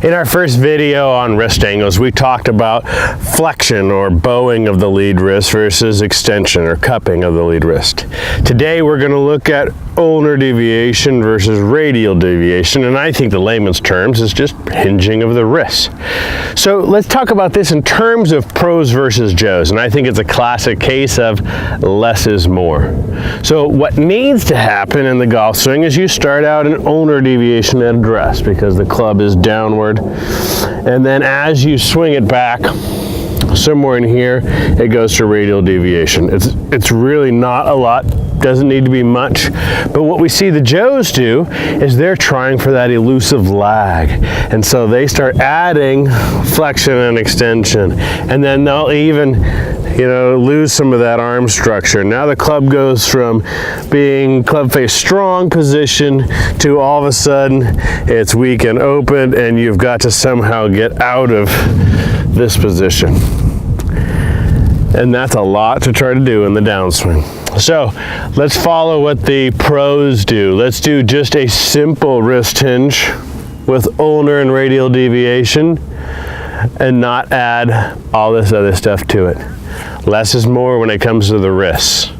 In our first video on wrist angles, we talked about flexion or bowing of the lead wrist versus extension or cupping of the lead wrist. Today we're going to look at ulnar deviation versus radial deviation, and I think the layman's terms is just hinging of the wrist. So let's talk about this in terms of pros versus Joes, and I think it's a classic case of less is more. So what needs to happen in the golf swing is you start out in ulnar deviation at address because the club is downward, and then as you swing it back somewhere in here, it goes to radial deviation. It's really not a lot, doesn't need to be much, but what we see the Joes do is they're trying for that elusive lag, and so they start adding flexion and extension, and then they'll even lose some of that arm structure. Now the club goes from being club face strong position to all of a sudden it's weak and open, and you've got to somehow get out of this position. And that's a lot to try to do in the downswing. So let's follow what the pros do. Let's do just a simple wrist hinge with ulnar and radial deviation and not add all this other stuff to it. Less is more when it comes to the wrists.